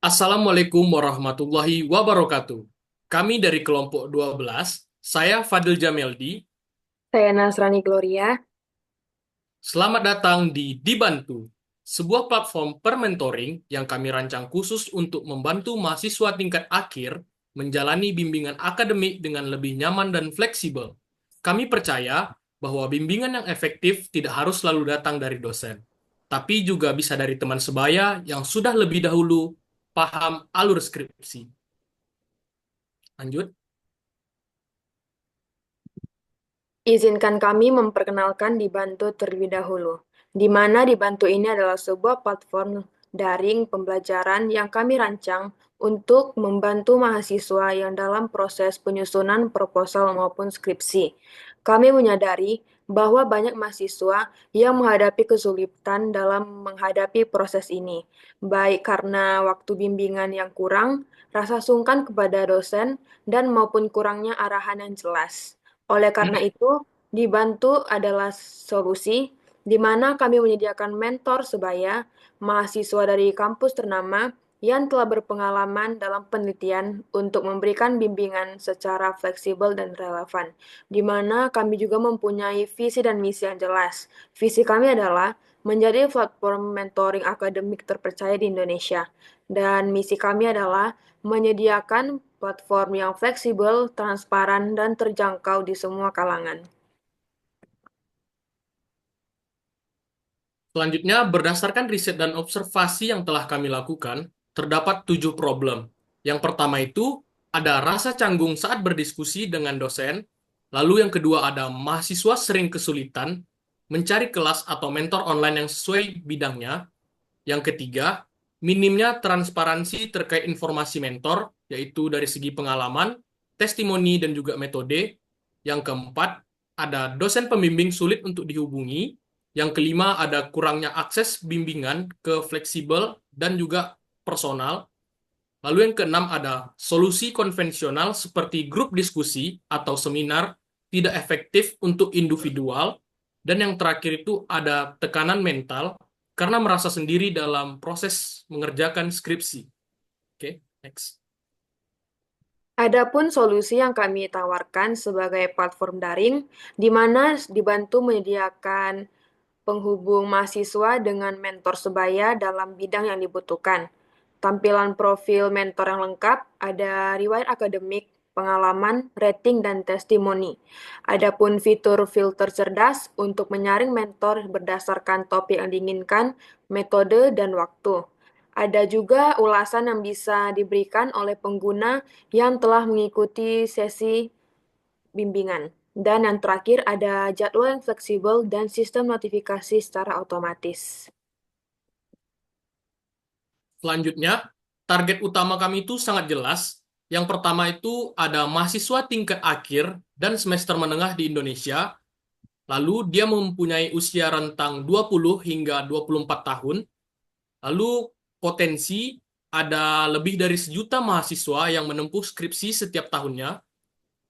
Assalamualaikum warahmatullahi wabarakatuh. Kami dari kelompok 12, saya Fadil Jameldi. Saya Nasrani Gloria. Selamat datang di Dibantu, sebuah platform permentoring yang kami rancang khusus untuk membantu mahasiswa tingkat akhir menjalani bimbingan akademik dengan lebih nyaman dan fleksibel. Kami percaya bahwa bimbingan yang efektif tidak harus selalu datang dari dosen, tapi juga bisa dari teman sebaya yang sudah lebih dahulu paham alur skripsi. Lanjut. Izinkan kami memperkenalkan Dibantu terlebih dahulu, di mana Dibantu ini adalah sebuah platform daring pembelajaran yang kami rancang untuk membantu mahasiswa yang dalam proses penyusunan proposal maupun skripsi. Kami menyadari bahwa banyak mahasiswa yang menghadapi kesulitan dalam menghadapi proses ini, baik karena waktu bimbingan yang kurang, rasa sungkan kepada dosen, dan maupun kurangnya arahan yang jelas. Oleh karena itu, Dibantu adalah solusi di mana kami menyediakan mentor sebaya mahasiswa dari kampus ternama yang telah berpengalaman dalam penelitian untuk memberikan bimbingan secara fleksibel dan relevan, di mana kami juga mempunyai visi dan misi yang jelas. Visi kami adalah menjadi platform mentoring akademik terpercaya di Indonesia, dan misi kami adalah menyediakan platform yang fleksibel, transparan, dan terjangkau di semua kalangan. Selanjutnya, berdasarkan riset dan observasi yang telah kami lakukan, terdapat 7 problem. Yang pertama itu ada rasa canggung saat berdiskusi dengan dosen. Lalu yang kedua ada mahasiswa sering kesulitan mencari kelas atau mentor online yang sesuai bidangnya. Yang ketiga, minimnya transparansi terkait informasi mentor, yaitu dari segi pengalaman, testimoni, dan juga metode. Yang keempat, ada dosen pembimbing sulit untuk dihubungi. Yang kelima, ada kurangnya akses bimbingan ke fleksibel dan juga personal. Lalu yang keenam, ada solusi konvensional seperti grup diskusi atau seminar tidak efektif untuk individual. Dan yang terakhir itu ada tekanan mental karena merasa sendiri dalam proses mengerjakan skripsi. Oke, next. Adapun solusi yang kami tawarkan sebagai platform daring, di mana dibantu menyediakan penghubung mahasiswa dengan mentor sebaya dalam bidang yang dibutuhkan. Tampilan profil mentor yang lengkap, ada riwayat akademik, pengalaman, rating, dan testimoni. Adapun fitur filter cerdas untuk menyaring mentor berdasarkan topik yang diinginkan, metode, dan waktu. Ada juga ulasan yang bisa diberikan oleh pengguna yang telah mengikuti sesi bimbingan. Dan yang terakhir ada jadwal yang fleksibel dan sistem notifikasi secara otomatis. Selanjutnya, target utama kami itu sangat jelas. Yang pertama itu ada mahasiswa tingkat akhir dan semester menengah di Indonesia. Lalu dia mempunyai usia rentang 20 hingga 24 tahun. Lalu potensi ada lebih dari 1 juta mahasiswa yang menempuh skripsi setiap tahunnya.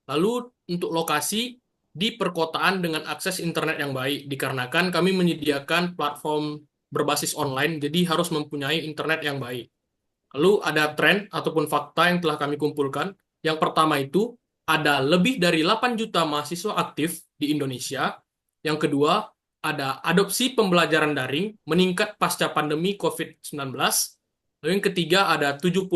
Lalu untuk lokasi di perkotaan dengan akses internet yang baik, dikarenakan kami menyediakan platform berbasis online, jadi harus mempunyai internet yang baik. Lalu ada tren ataupun fakta yang telah kami kumpulkan. Yang pertama itu ada lebih dari 8 juta mahasiswa aktif di Indonesia. Yang kedua, ada adopsi pembelajaran daring meningkat pasca pandemi COVID-19. Lalu yang ketiga, ada 70%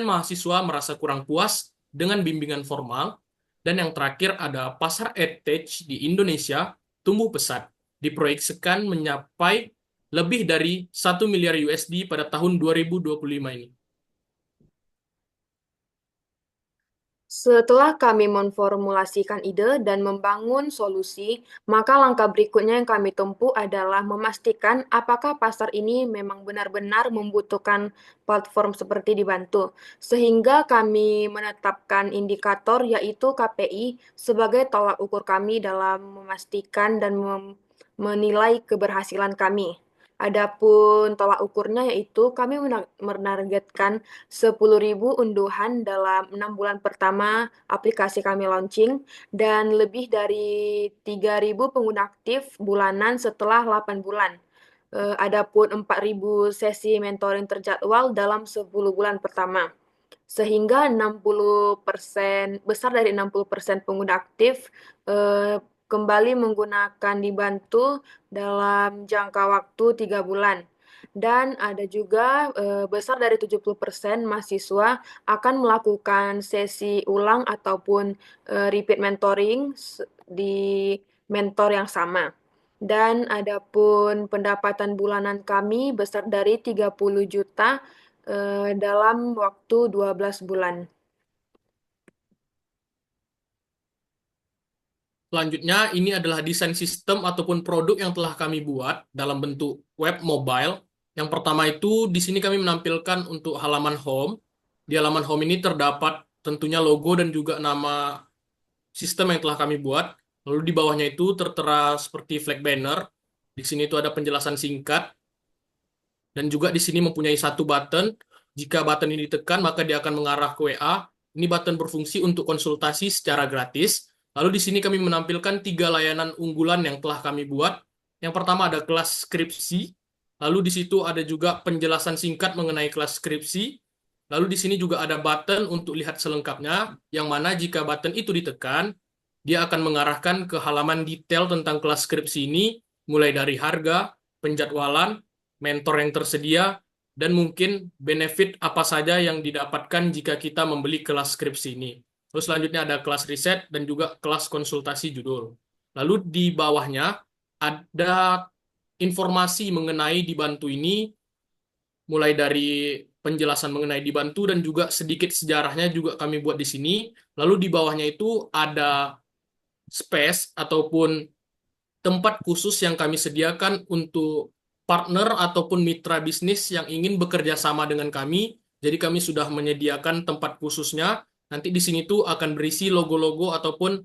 mahasiswa merasa kurang puas dengan bimbingan formal. Dan yang terakhir, ada pasar edtech di Indonesia tumbuh pesat, diproyeksikan mencapai lebih dari 1 miliar USD pada tahun 2025 ini. Setelah kami memformulasikan ide dan membangun solusi, maka langkah berikutnya yang kami tempuh adalah memastikan apakah pasar ini memang benar-benar membutuhkan platform seperti Dibantu, sehingga kami menetapkan indikator yaitu KPI sebagai tolak ukur kami dalam memastikan dan menilai keberhasilan kami. Adapun tolak ukurnya yaitu kami menargetkan 10.000 unduhan dalam 6 bulan pertama aplikasi kami launching dan lebih dari 3.000 pengguna aktif bulanan setelah 8 bulan. Adapun 4.000 sesi mentoring terjadwal dalam 10 bulan pertama. Sehingga 60% besar dari 60% pengguna aktif kembali menggunakan dibantu dalam jangka waktu 3 bulan. Dan ada juga besar dari 70% mahasiswa akan melakukan sesi ulang ataupun repeat mentoring di mentor yang sama. Dan adapun pendapatan bulanan kami besar dari 30 juta dalam waktu 12 bulan. Selanjutnya, ini adalah desain sistem ataupun produk yang telah kami buat dalam bentuk web mobile. Yang pertama itu, di sini kami menampilkan untuk halaman home. Di halaman home ini terdapat tentunya logo dan juga nama sistem yang telah kami buat. Lalu di bawahnya itu tertera seperti flag banner. Di sini itu ada penjelasan singkat. Dan juga di sini mempunyai satu button. Jika button ini ditekan, maka dia akan mengarah ke WA. Ini button berfungsi untuk konsultasi secara gratis. Lalu di sini kami menampilkan 3 layanan unggulan yang telah kami buat. Yang pertama ada kelas skripsi. Lalu di situ ada juga penjelasan singkat mengenai kelas skripsi. Lalu di sini juga ada button untuk lihat selengkapnya, yang mana jika button itu ditekan, dia akan mengarahkan ke halaman detail tentang kelas skripsi ini, mulai dari harga, penjadwalan, mentor yang tersedia, dan mungkin benefit apa saja yang didapatkan jika kita membeli kelas skripsi ini. Terus selanjutnya ada kelas riset dan juga kelas konsultasi judul. Lalu di bawahnya ada informasi mengenai Dibantu ini, mulai dari penjelasan mengenai Dibantu dan juga sedikit sejarahnya juga kami buat di sini. Lalu di bawahnya itu ada space ataupun tempat khusus yang kami sediakan untuk partner ataupun mitra bisnis yang ingin bekerja sama dengan kami. Jadi kami sudah menyediakan tempat khususnya. Nanti di sini tuh akan berisi logo-logo ataupun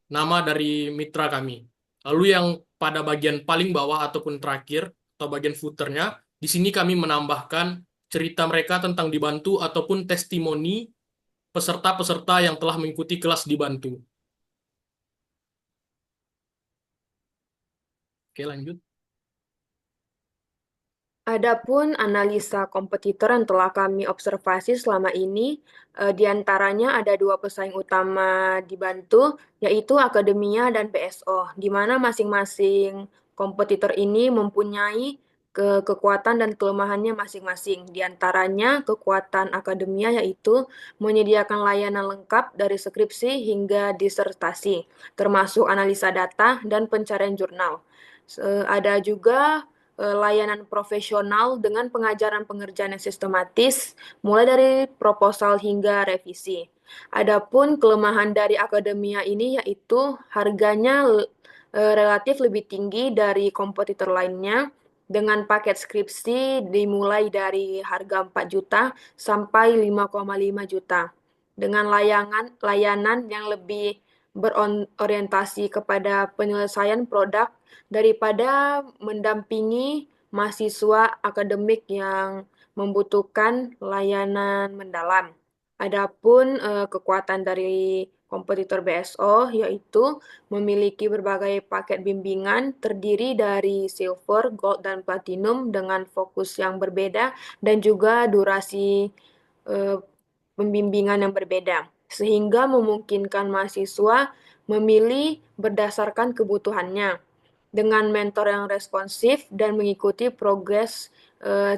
nama dari mitra kami. Lalu yang pada bagian paling bawah ataupun terakhir atau bagian footernya, di sini kami menambahkan cerita mereka tentang Dibantu ataupun testimoni peserta-peserta yang telah mengikuti kelas Dibantu. Oke, lanjut. Adapun analisa kompetitor yang telah kami observasi selama ini, di antaranya ada dua pesaing utama Dibantu, yaitu Akademia dan BSO, di mana masing-masing kompetitor ini mempunyai kekuatan dan kelemahannya masing-masing. Di antaranya kekuatan Akademia yaitu menyediakan layanan lengkap dari skripsi hingga disertasi, termasuk analisa data dan pencarian jurnal. Ada juga layanan profesional dengan pengajaran pengerjaan yang sistematis, mulai dari proposal hingga revisi. Adapun kelemahan dari akademia ini yaitu harganya relatif lebih tinggi dari kompetitor lainnya, dengan paket skripsi dimulai dari harga 4 juta sampai 5,5 juta. Dengan layanan yang lebih berorientasi kepada penyelesaian produk daripada mendampingi mahasiswa akademik yang membutuhkan layanan mendalam. Adapun kekuatan dari kompetitor BSO yaitu memiliki berbagai paket bimbingan terdiri dari silver, gold, dan platinum dengan fokus yang berbeda dan juga durasi eh, pembimbingan yang berbeda, sehingga memungkinkan mahasiswa memilih berdasarkan kebutuhannya dengan mentor yang responsif dan mengikuti progres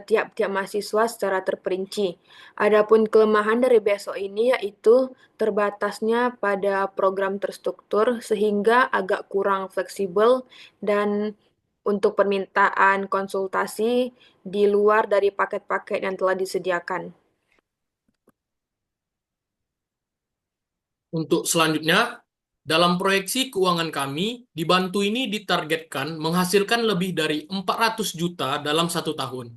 tiap-tiap mahasiswa secara terperinci. Adapun kelemahan dari BSO ini yaitu terbatasnya pada program terstruktur sehingga agak kurang fleksibel dan untuk permintaan konsultasi di luar dari paket-paket yang telah disediakan. Untuk selanjutnya, dalam proyeksi keuangan kami, Dibantu ini ditargetkan menghasilkan lebih dari 400 juta dalam 1 tahun.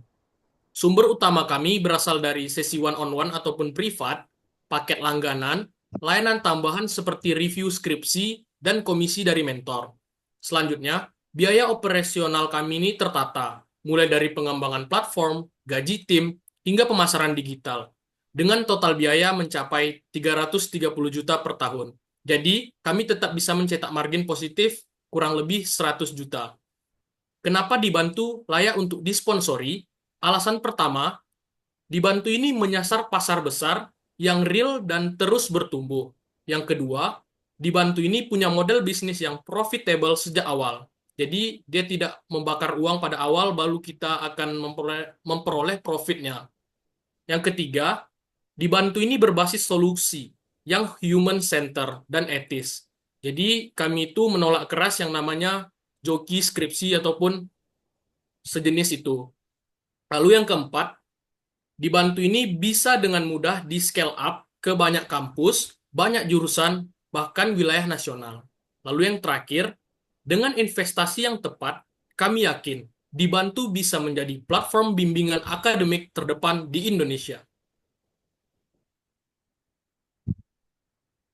Sumber utama kami berasal dari sesi one-on-one ataupun privat, paket langganan, layanan tambahan seperti review skripsi, dan komisi dari mentor. Selanjutnya, biaya operasional kami ini tertata, mulai dari pengembangan platform, gaji tim, hingga pemasaran digital, dengan total biaya mencapai 330 juta per tahun. Jadi, kami tetap bisa mencetak margin positif kurang lebih 100 juta. Kenapa Dibantu layak untuk disponsori? Alasan pertama, Dibantu ini menyasar pasar besar yang real dan terus bertumbuh. Yang kedua, Dibantu ini punya model bisnis yang profitable sejak awal. Jadi dia tidak membakar uang pada awal, baru kita akan memperoleh profitnya. Yang ketiga, Dibantu ini berbasis solusi yang human center dan etis. Jadi kami itu menolak keras yang namanya joki skripsi ataupun sejenis itu. Lalu yang keempat, Dibantu ini bisa dengan mudah di scale up ke banyak kampus, banyak jurusan, bahkan wilayah nasional. Lalu yang terakhir, dengan investasi yang tepat, kami yakin Dibantu bisa menjadi platform bimbingan akademik terdepan di Indonesia.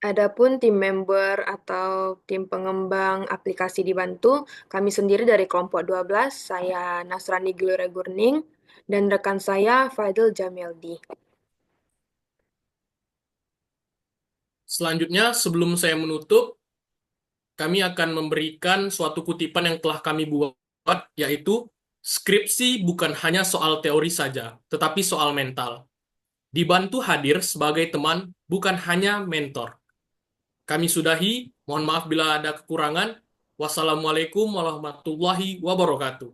Adapun tim member atau tim pengembang aplikasi Dibantu, kami sendiri dari kelompok 12, saya Nasrani Gloria Gurning, dan rekan saya Fadil Jameldi. Selanjutnya, sebelum saya menutup, kami akan memberikan suatu kutipan yang telah kami buat, yaitu skripsi bukan hanya soal teori saja, tetapi soal mental. Dibantu hadir sebagai teman, bukan hanya mentor. Kami sudahi, mohon maaf bila ada kekurangan. Wassalamualaikum warahmatullahi wabarakatuh.